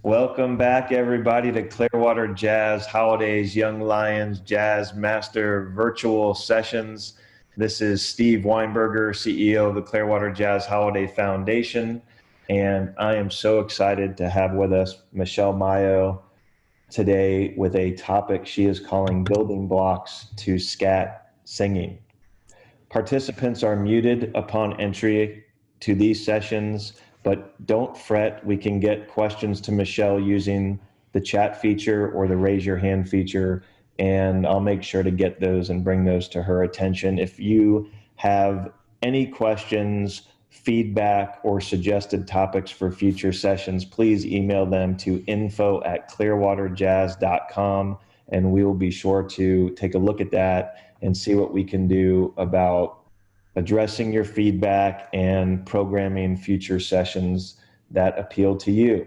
Welcome back, everybody, to Clearwater Jazz Holidays Young Lions Jazz Master Virtual Sessions. This is Steve Weinberger, CEO of the Clearwater Jazz Holiday Foundation, and I am so excited to have with us Michelle Mailhot today with a topic she is calling Building Blocks to Scat Singing. Participants are muted upon entry to these sessions, but don't fret, we can get questions to Michelle using the chat feature or the raise your hand feature, and I'll make sure to get those and bring those to her attention. If you have any questions, feedback, or suggested topics for future sessions, please email them to info@clearwaterjazz.com, and we will be sure to take a look at that and see what we can do about addressing your feedback and programming future sessions that appeal to you.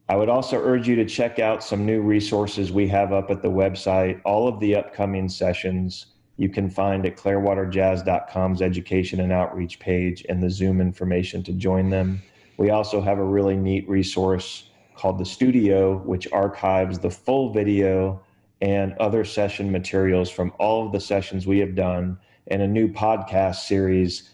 I would also urge you to check out some new resources we have up at the website. All of the upcoming sessions you can find at clearwaterjazz.com's education and outreach page and the Zoom information to join them. We also have a really neat resource called The Studio, which archives the full video and other session materials from all of the sessions we have done, and a new podcast series,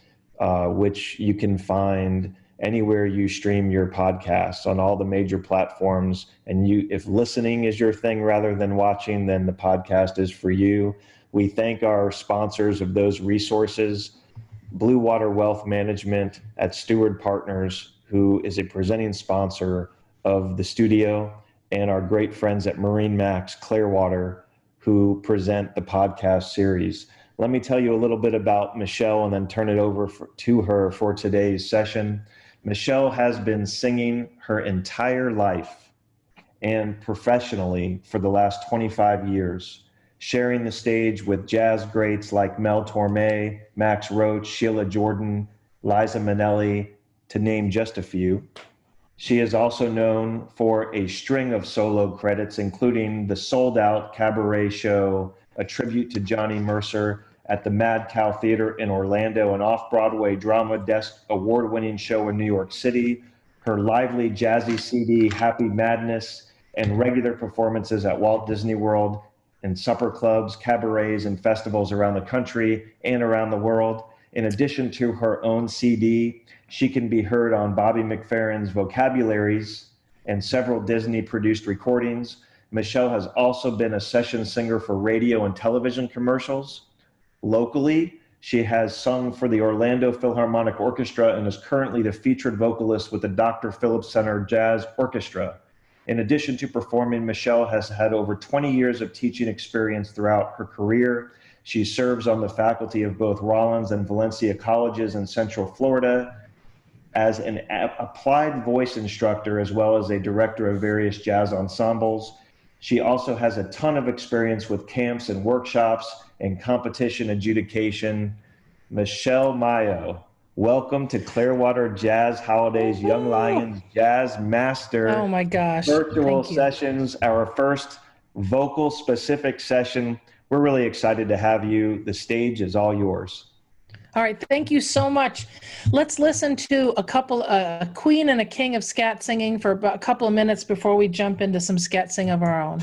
which you can find anywhere you stream your podcasts on all the major platforms. And if listening is your thing rather than watching, then the podcast is for you. We thank our sponsors of those resources, Blue Water Wealth Management at Steward Partners, who is a presenting sponsor of the studio, and our great friends at Marine Max Clearwater, who present the podcast series. Let me tell you a little bit about Michelle and then turn it over to her for today's session. Michelle has been singing her entire life and professionally for the last 25 years, sharing the stage with jazz greats like Mel Torme, Max Roach, Sheila Jordan, Liza Minnelli, to name just a few. She is also known for a string of solo credits, including the sold-out cabaret show, a tribute to Johnny Mercer at the Mad Cow Theater in Orlando, an off-Broadway drama desk award-winning show in New York City, her lively jazzy CD, Happy Madness, and regular performances at Walt Disney World and supper clubs, cabarets, and festivals around the country and around the world. In addition to her own CD, she can be heard on Bobby McFerrin's Vocabularies and several Disney-produced recordings. Michelle has also been a session singer for radio and television commercials. Locally, she has sung for the Orlando Philharmonic Orchestra and is currently the featured vocalist with the Dr. Phillips Center Jazz Orchestra. In addition to performing, Michelle has had over 20 years of teaching experience throughout her career. She serves on the faculty of both Rollins and Valencia colleges in Central Florida as an applied voice instructor, as well as a director of various jazz ensembles. She also has a ton of experience with camps and workshops and competition adjudication. Michelle Mailhot, welcome to Clearwater Jazz Holidays Young Lions Jazz Master. Oh my gosh. Virtual sessions, our first vocal specific session. We're really excited to have you. The stage is all yours. All right, thank you so much. Let's listen to a queen and a king of scat singing for about a couple of minutes before we jump into some scat sing of our own.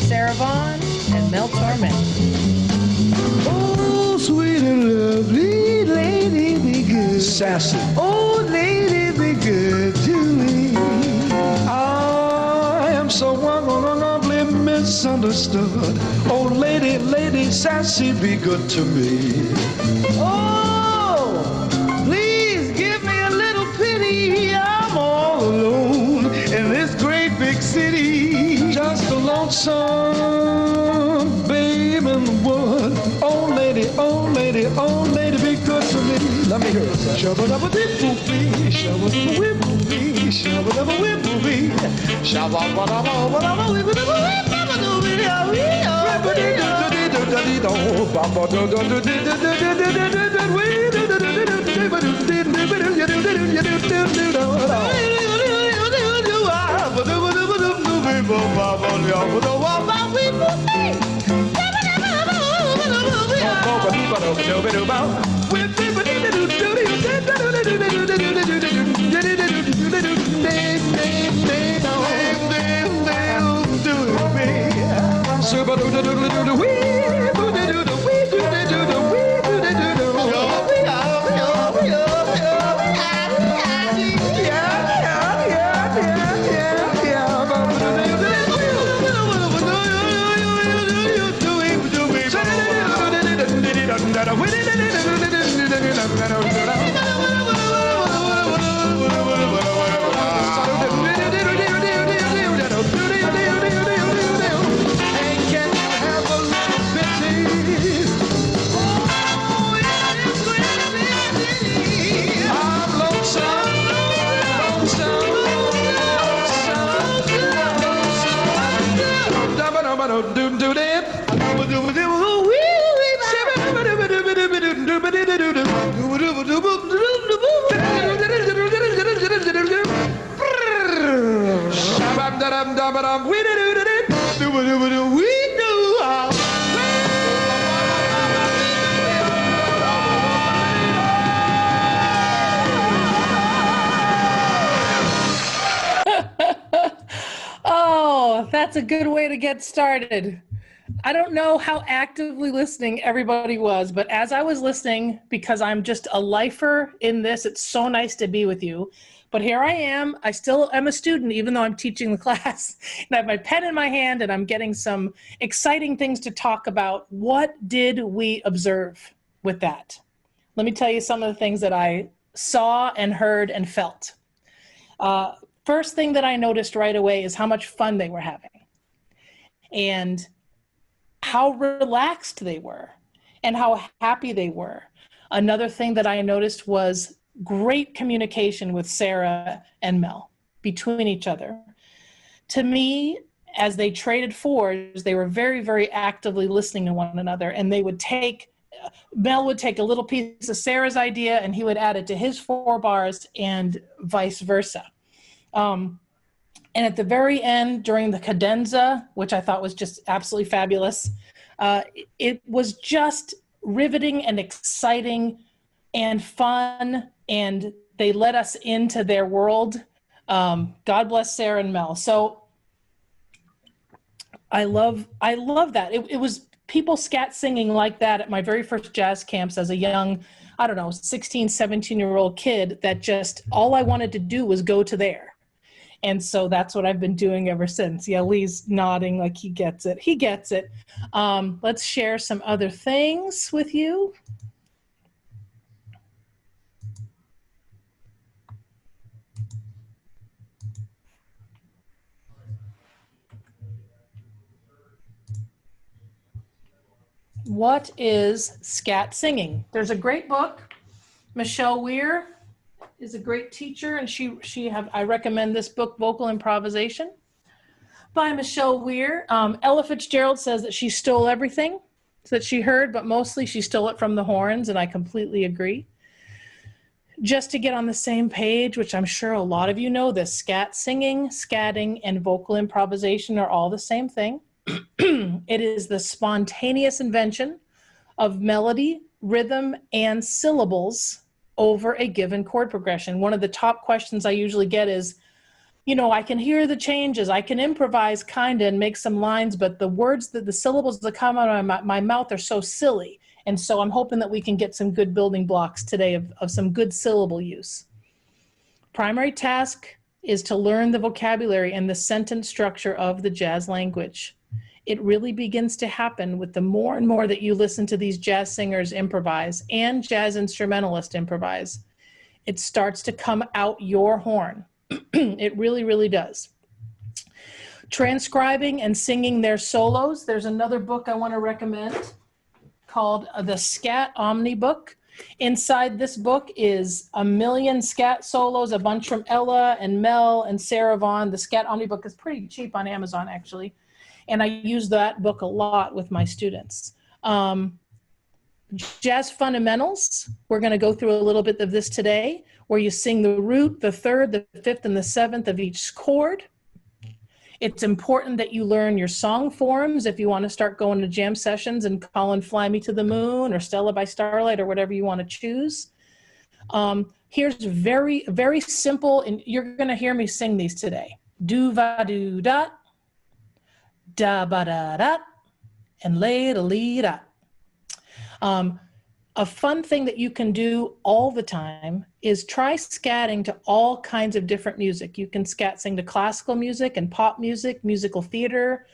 Sarah Vaughan and Mel Torme. Oh, sweet and lovely lady, be good. Sassy. Oh, lady, be good to me. I am so wonderfully misunderstood. Oh, lady, lady, sassy, be good to me. Oh, please give me a little pity. I'm all alone in this great big city. Just a lonesome babe in the wood. Oh, lady, oh, lady, oh, lady, be good to me. Let me hear it. Shabba-dabba-dip-boo-bee, shabba-dabba-whip-boo-bee, shabba-dabba-whip-boo-bee, shabba-dabba-whip-boo-bee. Oh, that's a good way to get started. I don't know how actively listening everybody was, but as I was listening, because I'm just a lifer in this, it's so nice to be with you. But here I am. I still am a student, even though I'm teaching the class. And I have my pen in my hand, and I'm getting some exciting things to talk about. What did we observe with that? Let me tell you some of the things that I saw and heard and felt. First thing that I noticed right away is how much fun they were having and how relaxed they were and how happy they were. Another thing that I noticed was great communication with Sarah and Mel between each other. To me, as they traded fours, they were very, very actively listening to one another, and they would Mel would take a little piece of Sarah's idea and he would add it to his 4 bars and vice versa. And at the very end, during the cadenza, which I thought was just absolutely fabulous, it was just riveting and exciting and fun, and they let us into their world. God bless Sarah and Mel. So I love that. It was people scat singing like that at my very first jazz camps as a young, 16, 17-year-old kid, that just all I wanted to do was go to there. And so that's what I've been doing ever since. Yeah, Lee's nodding like he gets it. He gets it. Let's share some other things with you. What is scat singing? There's a great book. Michelle Weir is a great teacher, and I recommend this book, Vocal Improvisation, by Michelle Weir. Ella Fitzgerald says that she stole everything that she heard, but mostly she stole it from the horns, and I completely agree. Just to get on the same page, which I'm sure a lot of you know this, scat singing, scatting, and vocal improvisation are all the same thing. It is the spontaneous invention of melody, rhythm, and syllables over a given chord progression. One of the top questions I usually get is, I can hear the changes, I can improvise kinda and make some lines, but the syllables that come out of my mouth are so silly. And so I'm hoping that we can get some good building blocks today of some good syllable use. Primary task is to learn the vocabulary and the sentence structure of the jazz language. It really begins to happen with the more and more that you listen to these jazz singers improvise and jazz instrumentalists improvise. It starts to come out your horn. It really, really does. Transcribing and singing their solos. There's another book I want to recommend called the Scat Omnibook. Inside this book is 1,000,000 scat solos, a bunch from Ella and Mel and Sarah Vaughan. The Scat Omnibook is pretty cheap on Amazon, actually. And I use that book a lot with my students. Jazz fundamentals, we're going to go through a little bit of this today, where you sing the root, the third, the fifth, and the seventh of each chord. It's important that you learn your song forms if you want to start going to jam sessions and calling Fly Me to the Moon or Stella by Starlight or whatever you want to choose. Here's very, very simple, and you're going to hear me sing these today. Do va do da, da ba da da, and lay da lee da. A fun thing that you can do all the time is try scatting to all kinds of different music. You can scat sing to classical music and pop music, musical theater,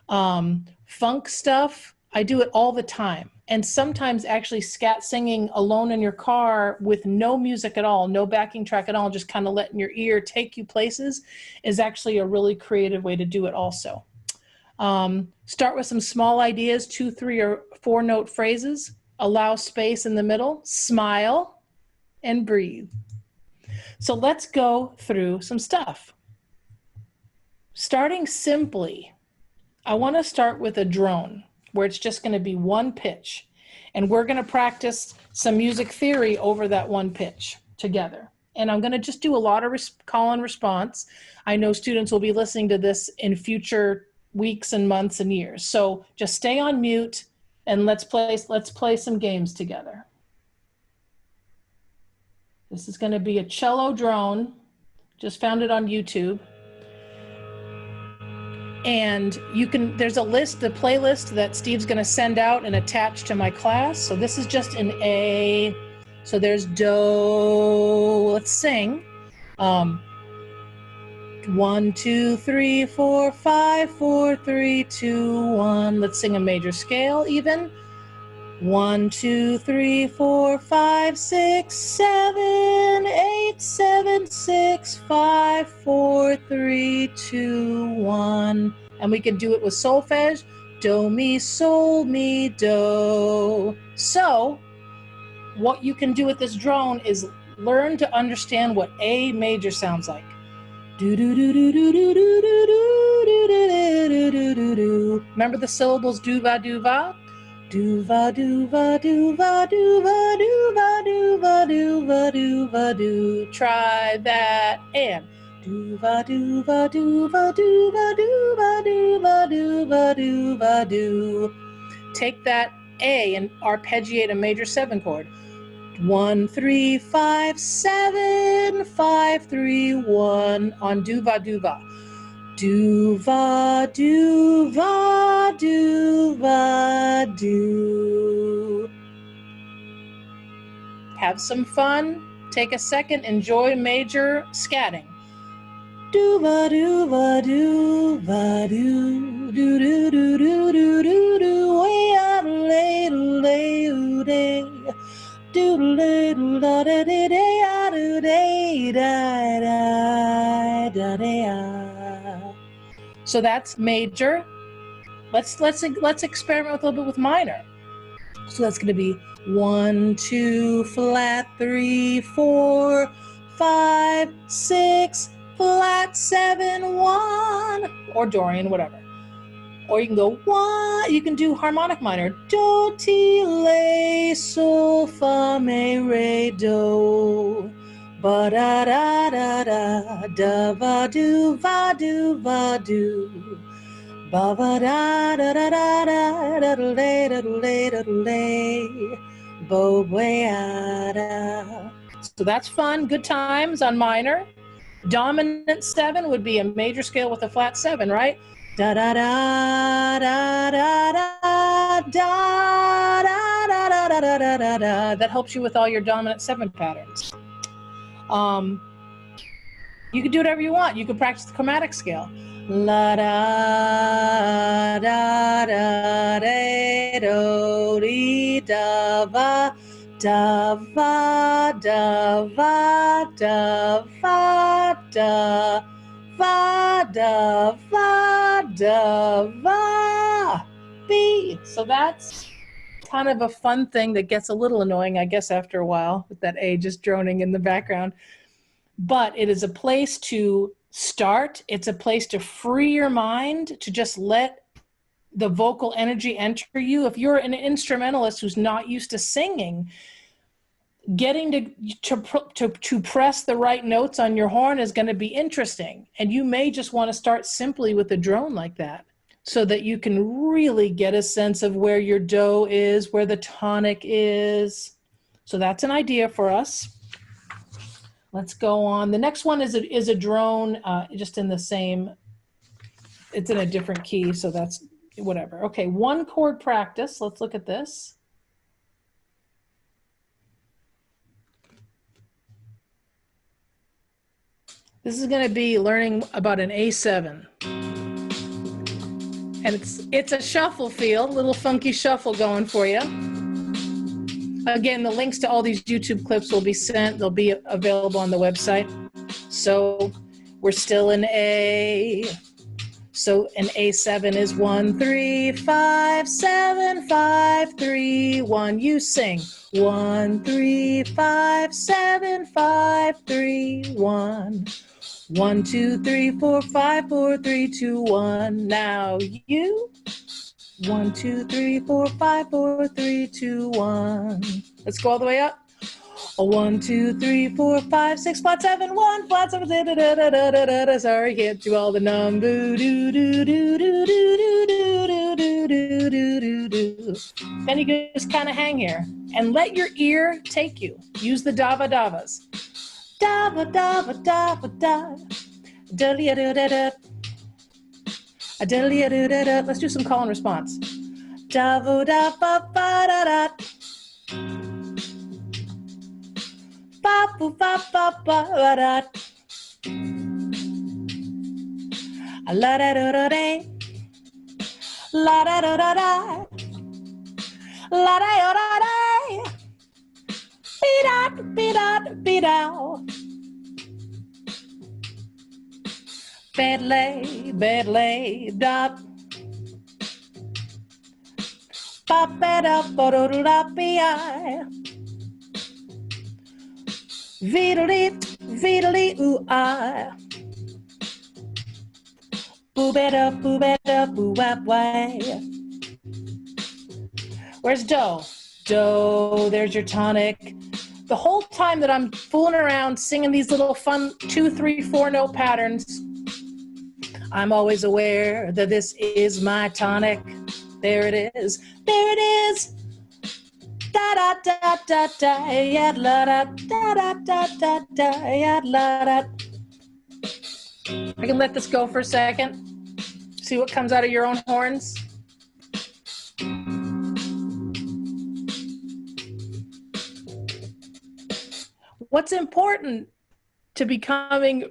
funk stuff. I do it all the time. And sometimes actually scat singing alone in your car with no music at all, no backing track at all, just kind of letting your ear take you places is actually a really creative way to do it also. Start with some small ideas, 2, 3, or 4 note phrases. Allow space in the middle, smile, and breathe. So let's go through some stuff. Starting simply, I want to start with a drone where it's just going to be one pitch. And we're going to practice some music theory over that one pitch together. And I'm going to just do a lot of call and response. I know students will be listening to this in future weeks and months and years. So just stay on mute. And let's play some games together. This is going to be a cello drone. Just found it on YouTube. And there's a list, the playlist that Steve's going to send out and attach to my class. So this is just an A. So there's do. Let's sing. 1, 2, 3, 4, 5, 4, 3, 2, 1. Let's sing a major scale even. 1, 2, 3, 4, 5, 6, 7, 8, 7, 6, 5, 4, 3, 2, 1. And we can do it with solfege. Do, mi, sol, mi, do. So what you can do with this drone is learn to understand what A major sounds like. Do do do do do do do do do do do do do. Remember the syllables do va do va? Do va do va do va do va do va do va do va do va do. Try that and do va do va do va do va do va do va do va do va do. Take that A and arpeggiate a major 7 chord. 1, 3, 5, 7, 5, 3, 1 on do va do va. Do va do va do va do. Have some fun. Take a second. Enjoy major scatting. Do va do va do va do do do do do do do do way out lay lay day. So that's major. Let's experiment with a little bit with minor. So that's going to be 1, 2, flat 3, 4, 5, 6, flat 7, 1, or Dorian, whatever. Or you can go 1, you can do harmonic minor. Do, ti, le, sol, fa, me, re, do. Ba, da, da, da, da, da, va, do, va, do, va, do. Ba, va, da, da, da, da, da, da, da, da, da, da, da, bo, bwe, da. So that's fun, good times on minor. Dominant 7 would be a major scale with a flat 7, right? Da da da da da da da da da da da da da da. That helps you with all your dominant 7 patterns. You can do whatever you want. You can practice the chromatic scale. La da da da da do di da va da va da va da va da va da va da va B. So that's kind of a fun thing that gets a little annoying, I guess, after a while with that A just droning in the background. But it is a place to start. It's a place to free your mind, to just let the vocal energy enter you. If you're an instrumentalist who's not used to singing, getting to press the right notes on your horn is going to be interesting. And you may just want to start simply with a drone like that so that you can really get a sense of where your do is, where the tonic is. So that's an idea for us. Let's go on. The next one is a drone, just in the same, it's in a different key, so that's whatever. Okay, one chord practice. Let's look at this. This is going to be learning about an A7. And it's a shuffle feel, little funky shuffle going for you. Again, the links to all these YouTube clips will be sent. They'll be available on the website. So we're still in A. So an A7 is 1, 3, 5, 7, 5, 3, 1. You sing 1, 3, 5, 7, 5, 3, 1. 1, 2, 3, 4, 5, 4, 3, 2, 1. Now you. 1, 2, 3, 4, 5, 4, 3, 2, 1. Let's go all the way up. 1, 2, 3, 4, 5, 6, flat 7, 1, flat 7, da da da da da da da da. Sorry, can't do all the numbers. Do do do do do do do do do do do do. Then you can just kind of hang here and let your ear take you. Use the dava davas. Dava dava dava da. Da da da da da. Let's do some call and response. Da da ba ba da da. Ba ba ba ba ba da. La da da da da. La da da da da. La da da da. Be da be da be da. Bedlay, dot. Pop it up, ba-do-do-da-be-I. Veedly, ooh-I. Boo-ba-da, boo-wap-way. Where's do? Do, there's your tonic. The whole time that I'm fooling around singing these little fun 2, 3, 4 note patterns, I'm always aware that this is my tonic. There it is. There it is. Da da da da da ya la da da da da da da ya la da. I can let this go for a second. See what comes out of your own horns. What's important to becoming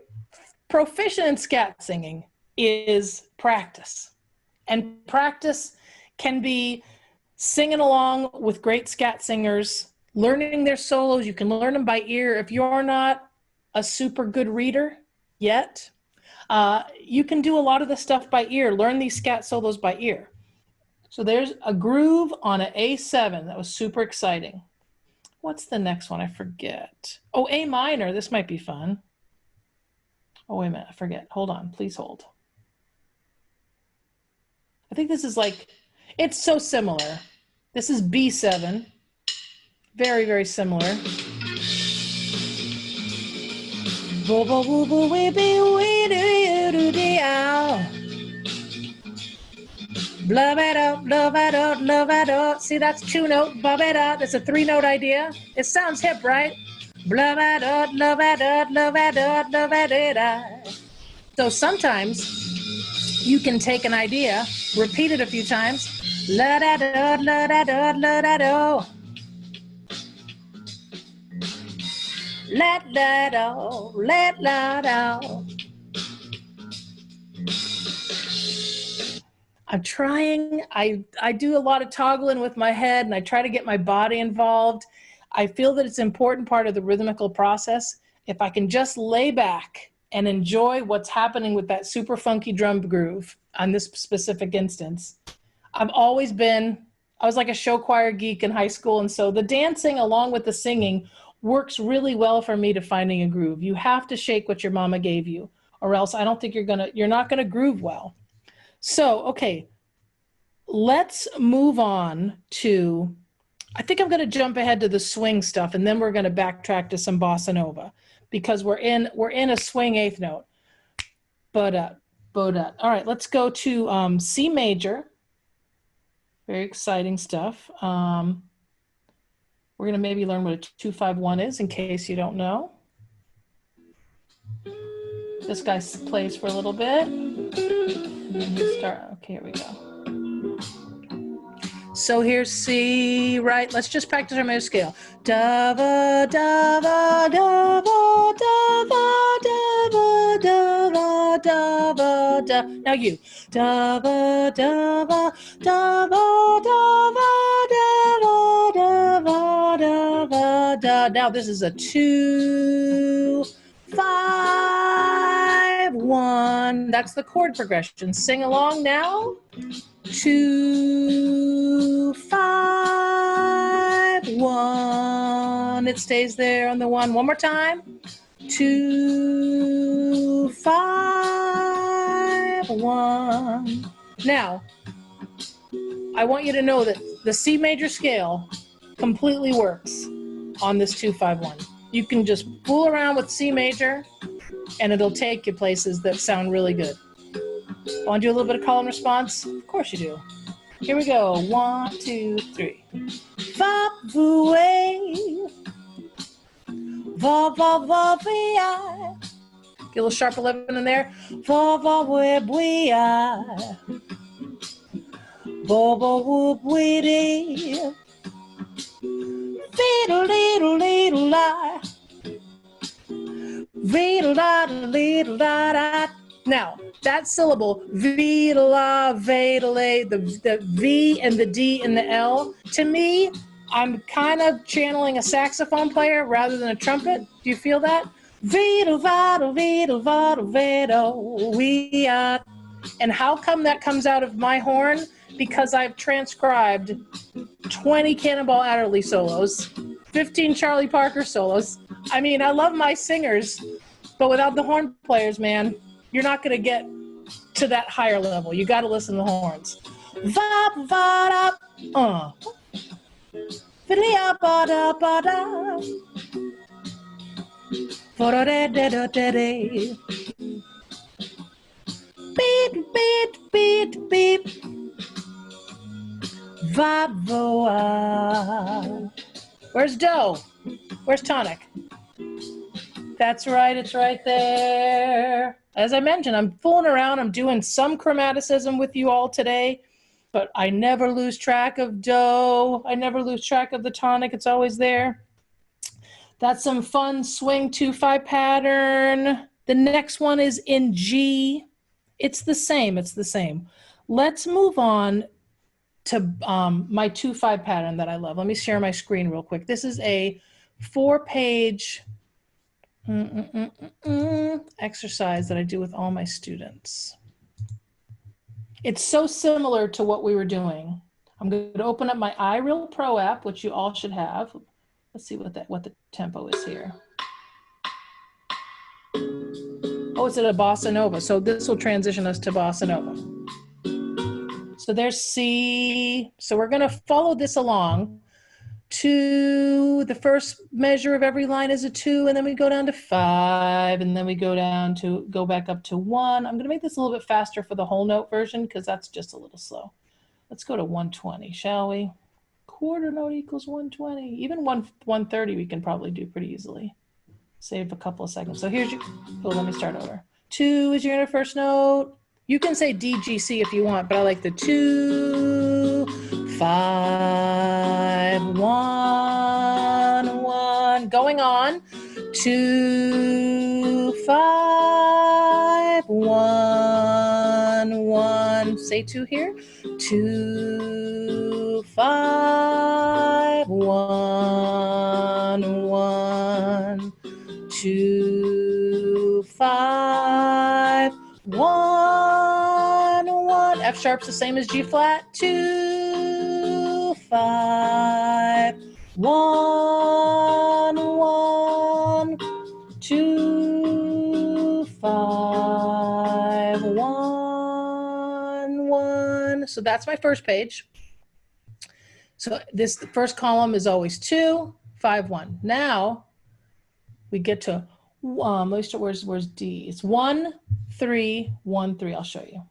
proficient in scat singing is practice. And practice can be singing along with great scat singers, learning their solos. You can learn them by ear. If you're not a super good reader yet, you can do a lot of the stuff by ear. Learn these scat solos by ear. So there's a groove on an A7. That was super exciting. What's the next one? I forget. Oh, A minor. This might be fun. Oh, wait a minute. I forget. Hold on. Please hold. I think this is like, it's so similar. This is B7. Very, very similar. See, that's 2 note. That's a 3 note idea. It sounds hip, right? So sometimes you can take an idea, repeat it a few times. La da da la da da la da do. Let la do, let la do. I'm trying, I do a lot of toggling with my head and I try to get my body involved. I feel that it's an important part of the rhythmical process. If I can just lay back and enjoy what's happening with that super funky drum groove on this specific instance. I was like a show choir geek in high school, and so the dancing along with the singing works really well for me to finding a groove. You have to shake what your mama gave you, or else I don't think you're not gonna groove well. So, okay, let's move on to I think I'm going to jump ahead to the swing stuff, and then we're going to backtrack to some bossa nova because we're in a swing eighth note. But all right, let's go to C major. Very exciting stuff. We're going to maybe learn what a 2-5-1 is in case you don't know. This guy plays for a little bit. Okay, here we go. So here's C, right? Let's just practice our major scale. Da va da va da va da va da va da va da va da. Now you. Da va da va da va da va da va da va da va da. Now this is a 2-5-1. That's the chord progression. Sing along now. 2-5-1. It stays there on the 1. One more time. 2-5-1. Now, I want you to know that the C major scale completely works on this 2-5-1. You can just fool around with C major, and it'll take you places that sound really good. Want to do a little bit of call and response? Of course you do. Here we go. 1, 2, 3. Va voué, va va va vi. Get a little sharp 11 in there. Va va we bui. Va va whoop weedy. Fiddle diddle diddle la. Riddle da diddle da da. Now, that syllable, V-la, V-la, the V and the D and the L, to me, I'm kind of channeling a saxophone player rather than a trumpet. Do you feel that? And how come that comes out of my horn? Because I've transcribed 20 Cannonball Adderley solos, 15 Charlie Parker solos. I mean, I love my singers, but without the horn players, man, you're not going to get to that higher level. You got to listen to the horns. Beep, beep, beep, beep. Vavoa. Where's do? Where's tonic? That's right, it's right there. As I mentioned, I'm fooling around. I'm doing some chromaticism with you all today, but I never lose track of do. I never lose track of the tonic. It's always there. That's some fun swing 2-5 pattern. The next one is in G. It's the same. It's the same. Let's move on to my 2-5 pattern that I love. Let me share my screen real quick. This is a 4-page exercise that I do with all my students. It's so similar to what we were doing. I'm going to open up my iReal Pro app, which you all should have. Let's see what the tempo is here. Oh, it's at a Bossa Nova. So this will transition us to Bossa Nova. So there's C. So we're going to follow this along. 2, the first measure of every line is a 2, and then we go down to 5, and then we go back up to 1. I'm going to make this a little bit faster for the whole note version because that's just a little slow. Let's go to 120, shall we? Quarter note equals 120. Even 130 we can probably do pretty easily. Save a couple of seconds. So here's your, let me start over. 2 is your first note. You can say DGC if you want, but I like the 2, 5, 1, 1. Going on. 2, 5, 1, 1. Say 2 here. 2, 5, 1, 1. 2, 5, 1, 1. F sharp's the same as G flat. 2, 5, 1, 1. 2, 5, 1, 1. So that's my first page. So this the first column is always 2, 5, 1. Now we get to let me start, where's D? It's 1, 3, 1, 3. I'll show you.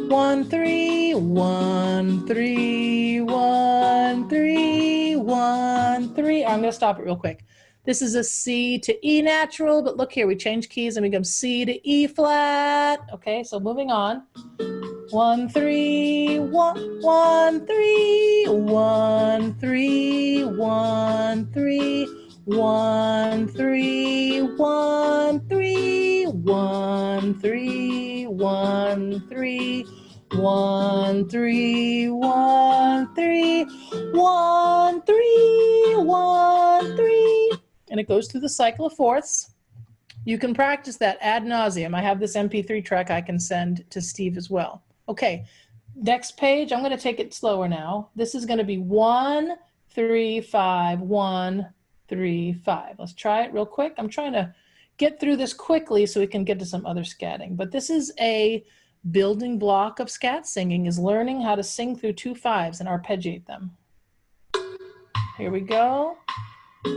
1, 3, 1, 3, 1, 3, 1, 3. I'm going to stop it real quick. This is a C to E natural, but look here, we change keys and we go C to E flat. Okay, so moving on. 1, 3, 1, 1, 3, 1, 3, 1, 3, 1, 3, 1, 3, 1, 3, 1, 3, 1, 3, 1, 3, 1, 3, 1, 3. And it goes through the cycle of fourths. You can practice that ad nauseum. I have this MP3 track I can send to Steve as well. Okay, next page, I'm going to take it slower now. This is going to be 1, 3, 5, 1, 3, 5. Let's try it real quick. I'm trying to get through this quickly so we can get to some other scatting. But this is a building block of scat singing, is learning how to sing through 2 5s and arpeggiate them. Here we go.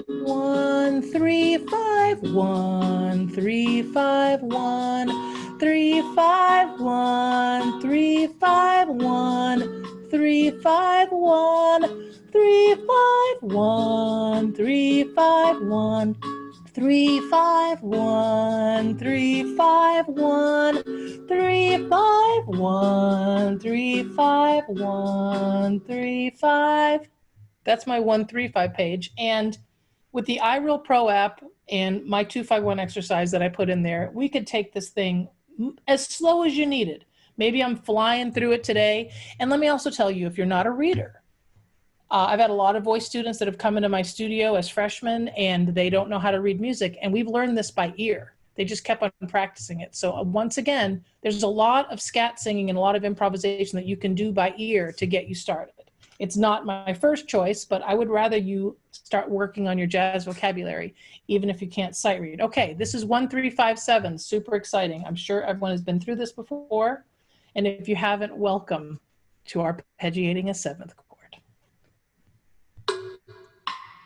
1, 3, 5, 1, 3, 5, 1, 3, 5, 1, 3, 5, 1, 3, 5, 1, 3, 5, 1, 3, 5, 1, 3, 5, 1, 3, 5, 1, 3, 5, 1, 3, 5, 1, 3, 5. That's my 1, 3, 5 page. And with the iReal Pro app and my 2-5-1 exercise that I put in there, we could take this thing as slow as you needed. Maybe I'm flying through it today. And let me also tell you, if you're not a reader, I've had a lot of voice students that have come into my studio as freshmen and they don't know how to read music. And we've learned this by ear. They just kept on practicing it. So once again, there's a lot of scat singing and a lot of improvisation that you can do by ear to get you started. It's not my first choice, but I would rather you start working on your jazz vocabulary, even if you can't sight read. Okay, this is 1, 3, 5, 7, super exciting. I'm sure everyone has been through this before. And if you haven't, welcome to arpeggiating a 7th chord.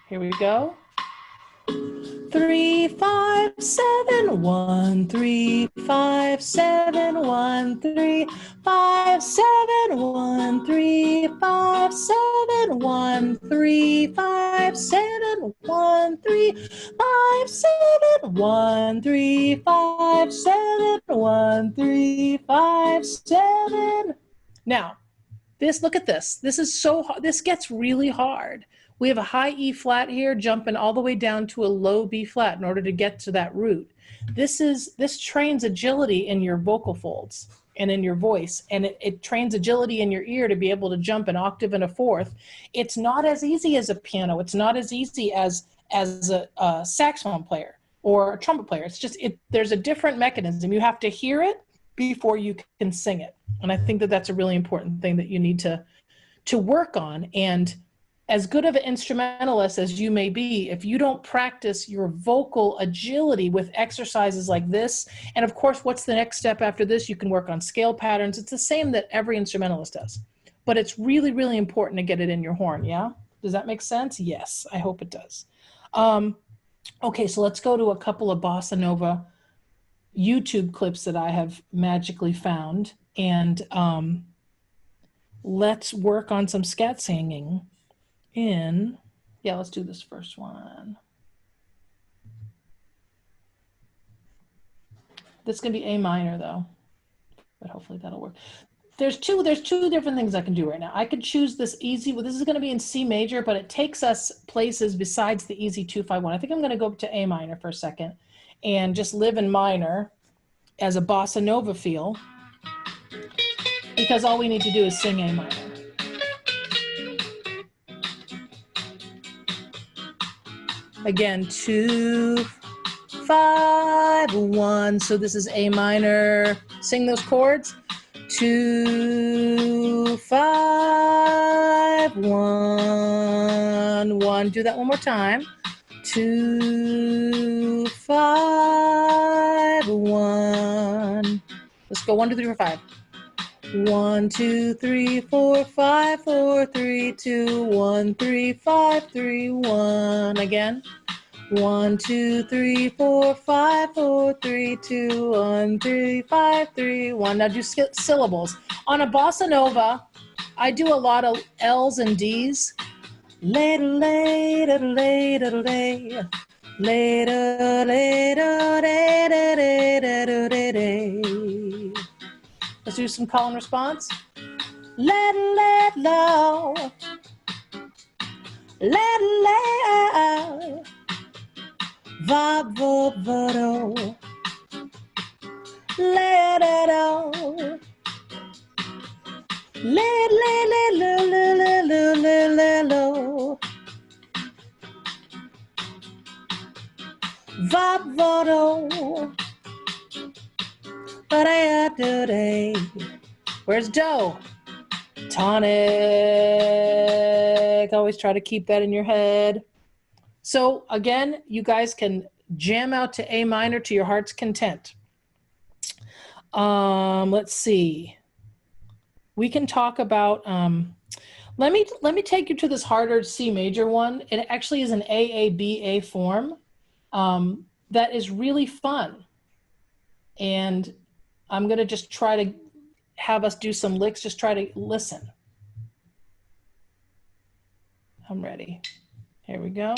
Here we go. 3, 5, 7, 1, 3, 5, 7, 1, 3, 5, 7, 1, 3, 5, 7, 1, 3, 5, 7, 1, 3, 5, 7, 1, 3, 5, 7, 1, 3, 5, 7. Now, look at this. This is so hard. This gets really hard. We have a high E flat here, jumping all the way down to a low B flat in order to get to that root. This trains agility in your vocal folds and in your voice, and it trains agility in your ear to be able to jump an octave and a fourth. It's not as easy as a piano. It's not as easy as a saxophone player or a trumpet player. It's just, there's a different mechanism. You have to hear it before you can sing it. And I think that that's a really important thing that you need to work on. And as good of an instrumentalist as you may be, if you don't practice your vocal agility with exercises like this, and of course, what's the next step after this? You can work on scale patterns. It's the same that every instrumentalist does. But it's really, really important to get it in your horn, yeah? Does that make sense? Yes, I hope it does. Okay, so let's go to a couple of Bossa Nova YouTube clips that I have magically found. And let's work on some scat singing. Let's do this first one. This is gonna be A minor though, but hopefully that'll work. There's two different things I can do right now. I could choose this easy, well, this is gonna be in C major, but it takes us places besides the easy 2-5-1. I think I'm gonna go up to A minor for a second and just live in minor as a Bossa Nova feel, because all we need to do is sing A minor. Again, 2, 5, 1. So this is A minor. Sing those chords. 2, 5, 1, 1. Do that one more time. 2, 5, 1. Let's go 1, 2, 3, 4, 5. 1, 2, 3, 4, 5, 4, 3, 2, 1, 3, 5, 3, 1. Again. 1, 2, 3, 4, 5, 4, 3, 2, 1, 3, 5, 3, 1. Now do syllables. On a bossa nova, I do a lot of L's and D's. Later, later, later, later. Later, later, later, later, later. Let's do some call and response. Let low. Let va vo vodo. Let it out. Let low. Va vodo. Where's do? Tonic. Always try to keep that in your head. So again, you guys can jam out to A minor to your heart's content. Let's see. We can talk about, let me take you to this harder C major one. It actually is an AABA form that is really fun. And I'm gonna just try to have us do some licks, just try to listen. I'm ready. Here we go.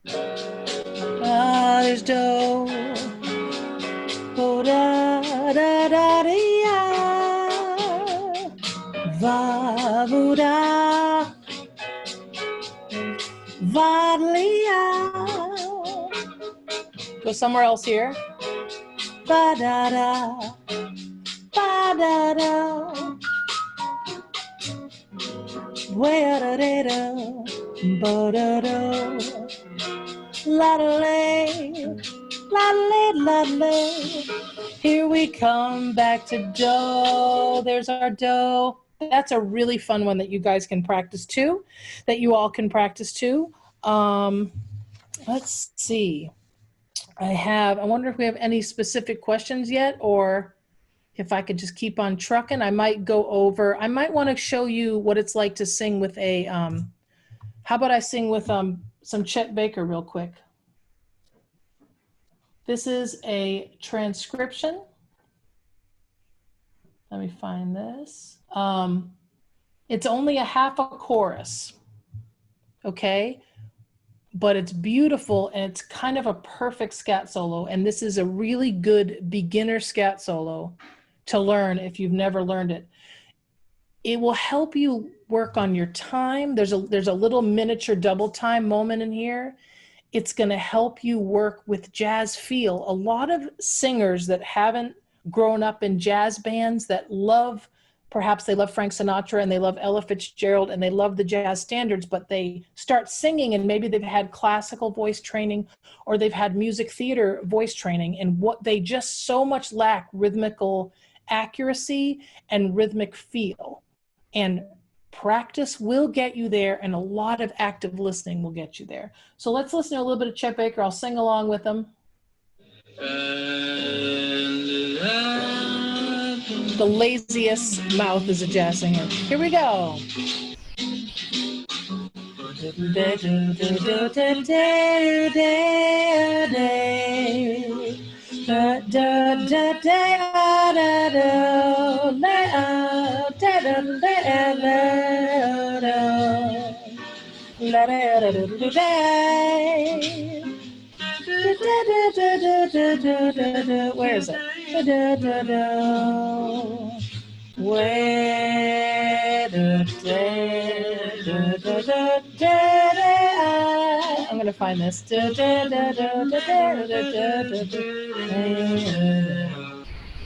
There's do. Bo da da da da. Va bu da. Va lia. Go somewhere else here. Ba da da. Ba da da. Where da da da. Ba da da. La la la la. Here we come back to do. There's our do. That's a really fun one that you guys can practice too, that you all can practice too. Let's see. I wonder if we have any specific questions yet, or if I could just keep on trucking. I might want to show you what it's like to sing with a, how about I sing with some Chet Baker real quick. This is a transcription. Let me find this. It's only a half a chorus, okay? But it's beautiful and it's kind of a perfect scat solo. And this is a really good beginner scat solo to learn if you've never learned it. It will help you work on your time. There's a little miniature double time moment in here. It's going to help you work with jazz feel. A lot of singers that haven't grown up in jazz bands that love, perhaps they love Frank Sinatra and they love Ella Fitzgerald and they love the jazz standards, but they start singing and maybe they've had classical voice training or they've had music theater voice training, and what they just so much lack rhythmical accuracy and rhythmic feel. And practice will get you there, and a lot of active listening will get you there. So let's listen to a little bit of Chet Baker. I'll sing along with him. The laziest mouth is a jazz singer. Here we go. Where is it? I'm going to find this.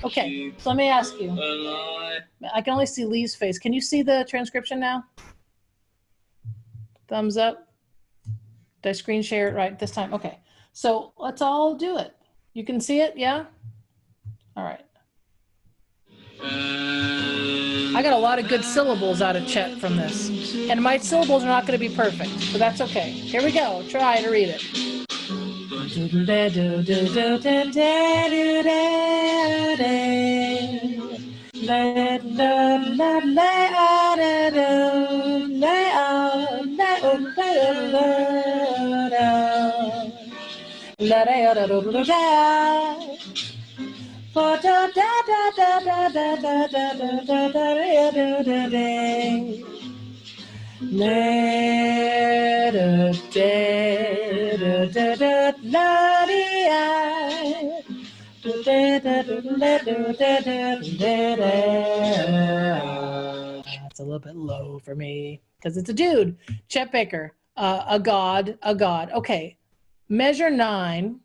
Okay, so let me ask you. I can only see Lee's face. Can you see the transcription now? Thumbs up. Did I screen share it right this time? Okay, so let's all do it. You can see it, yeah? All right. I got a lot of good syllables out of Chet from this. And my syllables are not going to be perfect, but that's okay. Here we go. Try to read it. It's a little bit low for me because it's a dude. Chet Baker, a god. Okay, measure 9.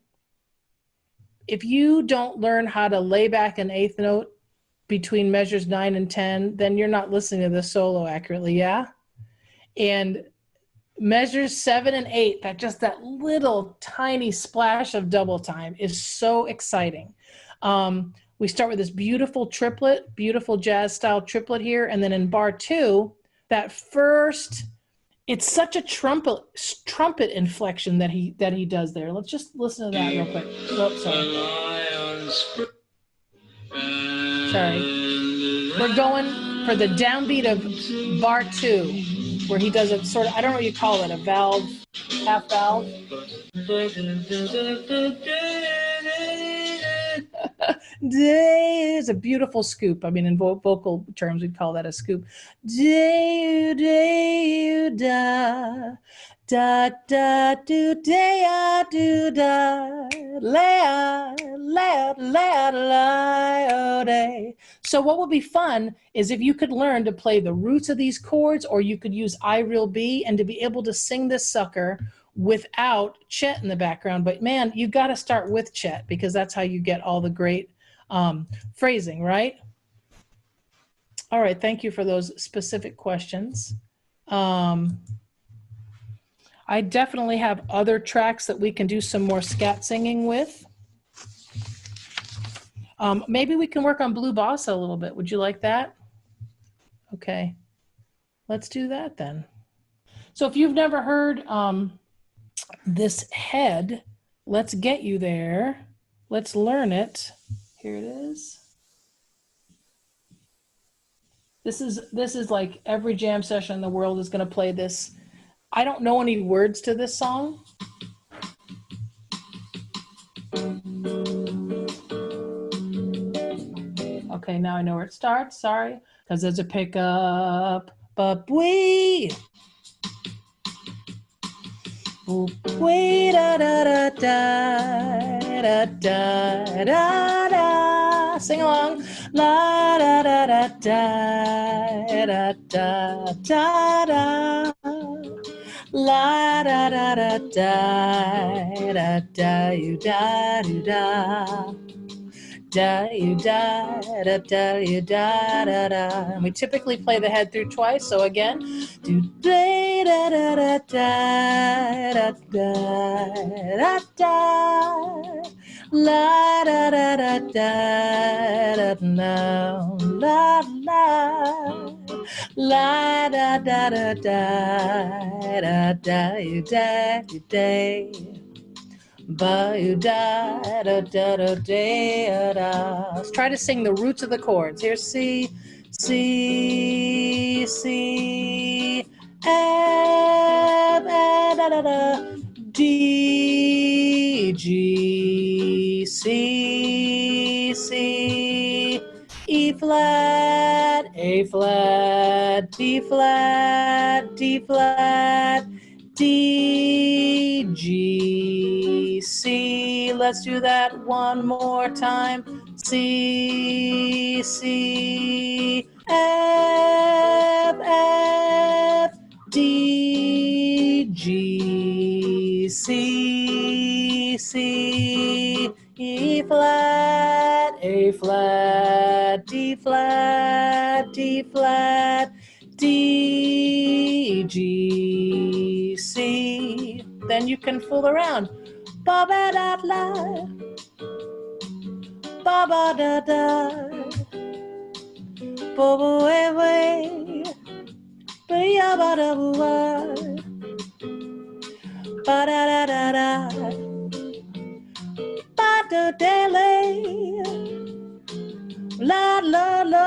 If you don't learn how to lay back an eighth note between measures 9 and 10, then you're not listening to the solo accurately, yeah? And measures 7 and 8, that little tiny splash of double time is so exciting. We start with this beautiful triplet, beautiful jazz style triplet here. And then in bar 2, that first, it's such a trumpet inflection that he does there. Let's just listen to that real quick. Oh, sorry. We're going for the downbeat of bar 2, where he does a sort of, I don't know what you call it, a valve, half valve. Is a beautiful scoop. I mean, in vocal terms, we'd call that a scoop. Da da da do da do da la la la la day. So what would be fun is if you could learn to play the roots of these chords, or you could use I real B, and to be able to sing this sucker without Chet in the background. But man, you got to start with Chet, because that's how you get all the great phrasing, right? All right, thank you for those specific questions. I definitely have other tracks that we can do some more scat singing with. Maybe we can work on Blue Bossa a little bit. Would you like that? Okay, let's do that then. So if you've never heard this head, let's get you there. Let's learn it. Here it is. This is like every jam session in the world is going to play this. I don't know any words to this song. Okay, now I know where it starts. Sorry, because there's a pickup. But we da da da da da da da da. Sing along. La da da da da da da da da. La da da da da da da you da do da. Da you da da da you da da da. And we typically play the head through twice. So again, do da da da da da da da da. La da da da da da no la la. La da da da da da da you da you day. Ba you da da da da da da. Let's try to sing the roots of the chords. Here's C, C, C, F, da da da, D, G, C, C, E flat, A flat, D flat, D flat, D, G, C. Let's do that one more time. C, C, F, F, D, G, C, C, E flat, A flat, D flat, D flat, D, G, C. Then you can fool around. Ba ba da la, ba ba da da, bo bo way way, ba ya ba da ba, ba da da da da, ba da da la, la la la.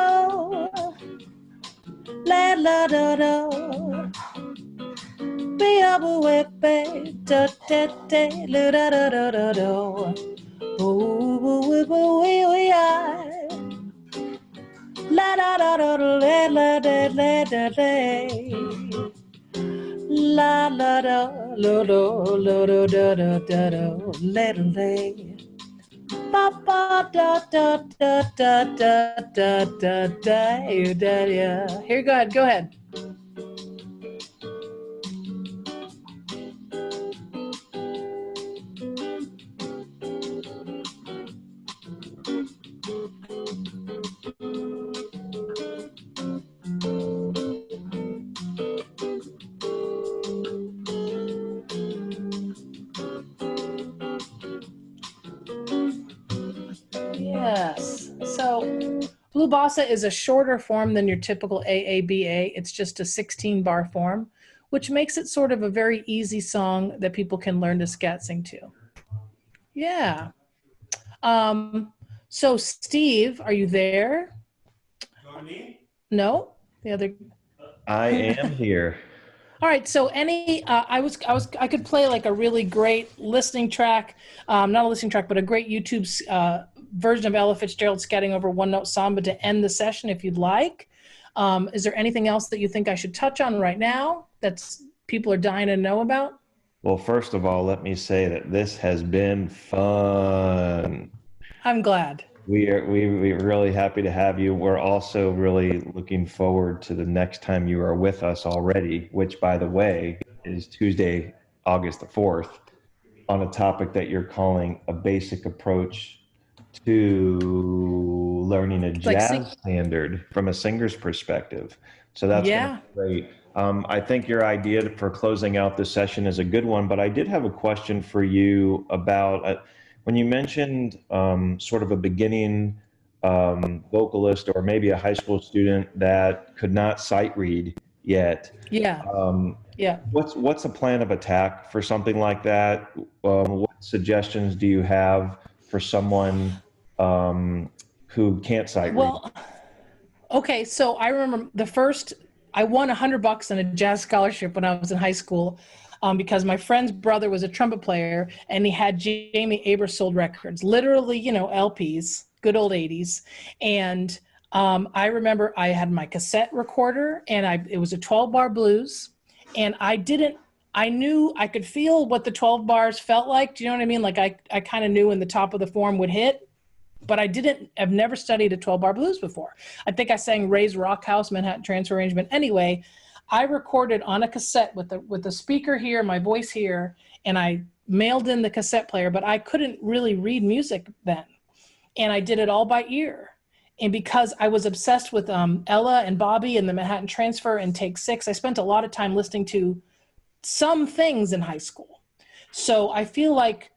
la la da da. Be up with be da da da la da da da da da. Oh, we la da da da la la da la da da. La la da la la da da da da da la la. Ba ba da da da da da da da da yeah. Here, go ahead. Go ahead. Yes. So Blue Bossa is a shorter form than your typical AABA. It's just a 16-bar form, which makes it sort of a very easy song that people can learn to scat sing to. Yeah. So Steve, are you there? Me? No? The other. I am here. All right. So I could play like a really great listening track, not a listening track, but a great YouTube version of Ella Fitzgerald scatting over one note samba to end the session if you'd like. Is there anything else that you think I should touch on right now that's people are dying to know about? Well, first of all, let me say that this has been fun. I'm glad. We're really happy to have you. We're also really looking forward to the next time you are with us already, which, by the way, is Tuesday, August the 4th, on a topic that you're calling a basic approach to learning a jazz standard from a singer's perspective. So that's great. I think your idea for closing out this session is a good one, but I did have a question for you about when you mentioned sort of a beginning vocalist or maybe a high school student that could not sight read yet. Yeah. What's a plan of attack for something like that? What suggestions do you have for someone who can't sight read? Well, okay. So I remember I won $100 on a jazz scholarship when I was in high school. Because my friend's brother was a trumpet player and he had Jamie Aebersold records, literally, LPs, good old 80s. And I remember I had my cassette recorder and it was a 12-bar blues. And I knew I could feel what the 12 bars felt like. Do you know what I mean? Like I kind of knew when the top of the form would hit, but I've never studied a 12-bar blues before. I think I sang Ray's Rock House, Manhattan Transfer Arrangement. Anyway, I recorded on a cassette with the speaker here, my voice here, and I mailed in the cassette player, but I couldn't really read music then. And I did it all by ear. And because I was obsessed with Ella and Bobby and the Manhattan Transfer and Take 6, I spent a lot of time listening to some things in high school. So I feel like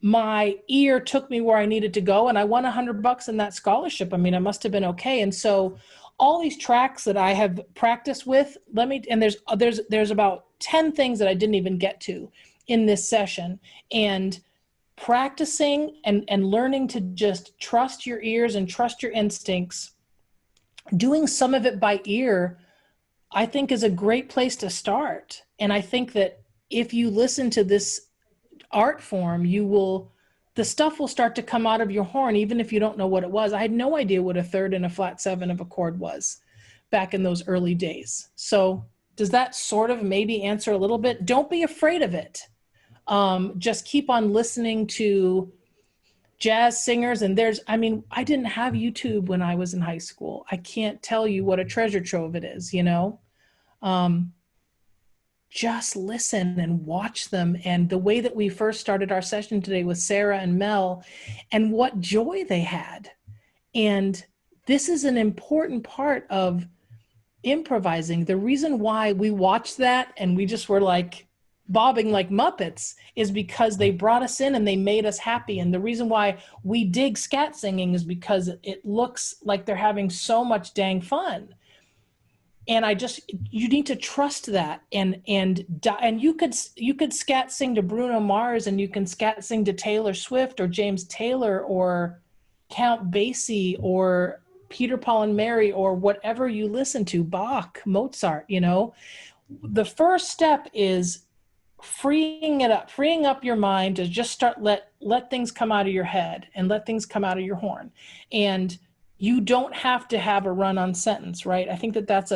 my ear took me where I needed to go, and I won $100 in that scholarship. I mean, I must have been okay. And so all these tracks that I have practiced with, there's about 10 things that I didn't even get to in this session. And practicing and learning to just trust your ears and trust your instincts, doing some of it by ear, I think is a great place to start. And I think that if you listen to this art form, the stuff will start to come out of your horn, even if you don't know what it was. I had no idea what a third and a flat 7 of a chord was back in those early days. So does that sort of maybe answer a little bit? Don't be afraid of it. Just keep on listening to jazz singers. And I didn't have YouTube when I was in high school. I can't tell you what a treasure trove it is, just listen and watch them. And the way that we first started our session today with Sarah and Mel, and what joy they had. And this is an important part of improvising. The reason why we watched that and we just were like bobbing like Muppets is because they brought us in and they made us happy. And the reason why we dig scat singing is because it looks like they're having so much dang fun. And you need to trust that. And you could scat sing to Bruno Mars, and you can scat sing to Taylor Swift or James Taylor or Count Basie or Peter, Paul, and Mary, or whatever you listen to, Bach, Mozart, you know, the first step is freeing up your mind to just start, let things come out of your head and let things come out of your horn. And you don't have to have a run-on sentence, right? I think that's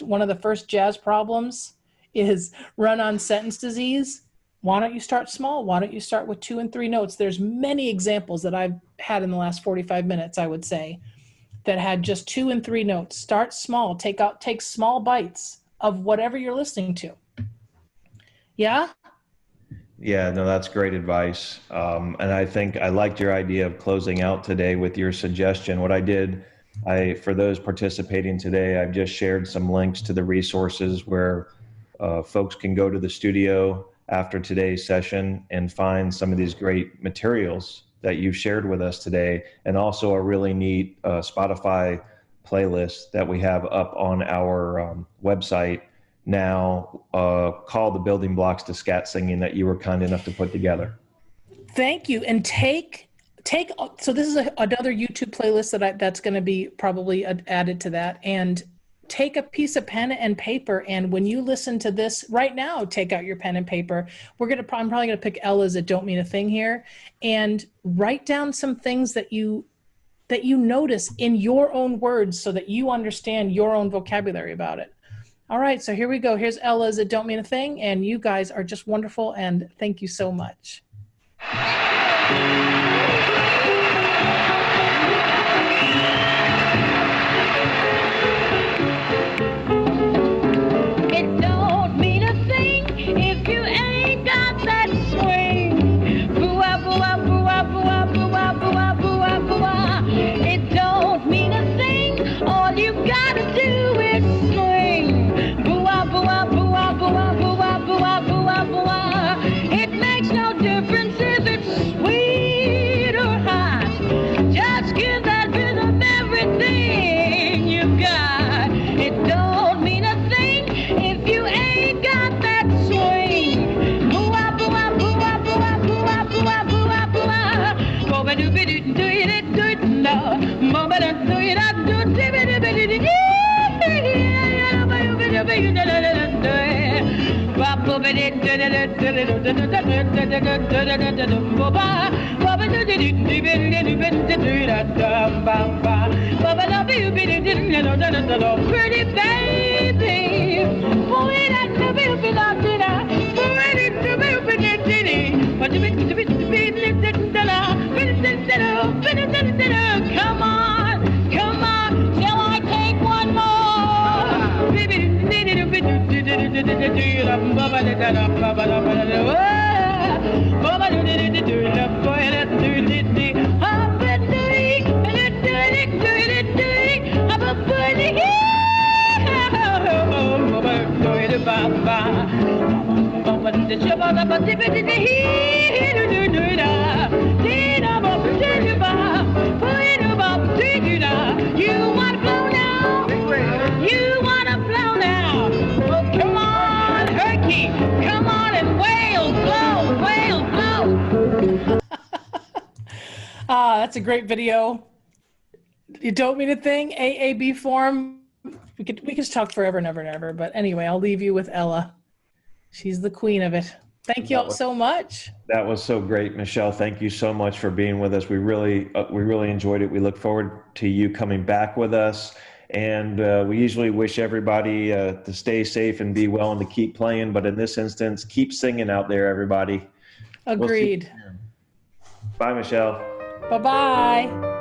one of the first jazz problems is run-on sentence disease. Why don't you start small? Why don't you start with 2 and 3 notes? There's many examples that I've had in the last 45 minutes, I would say, that had just 2 and 3 notes. Start small, take small bites of whatever you're listening to. Yeah? Yeah, no, that's great advice. And I think I liked your idea of closing out today with your suggestion. What I did, for those participating today, I've just shared some links to the resources where folks can go to the studio after today's session and find some of these great materials that you've shared with us today, and also a really neat Spotify playlist that we have up on our website now called The Building Blocks to Scat Singing that you were kind enough to put together. Thank you. And so this is another YouTube playlist that's going to be probably added to that. And take a piece of pen and paper, and when you listen to this right now, take out your pen and paper. I'm probably going to pick Ella's It Don't Mean a Thing here, and write down some things that you notice in your own words so that you understand your own vocabulary about it. All right, so here we go. Here's Ella's It Don't Mean a Thing, and you guys are just wonderful, and thank you so much. Pretty baby, come on, shall I take one more? You wanna blow now? You wanna blow now? Well, come on, Herky, come on and wail, blow. That's a great video. You Don't Mean a Thing, AAB form. We could just talk forever and ever and ever, but anyway, I'll leave you with Ella. She's the queen of it. Thank you all so much. That was so great, Michelle. Thank you so much for being with us. We really enjoyed it. We look forward to you coming back with us. And we usually wish everybody to stay safe and be well and to keep playing. But in this instance, keep singing out there, everybody. Agreed. Bye, Michelle. Bye-bye.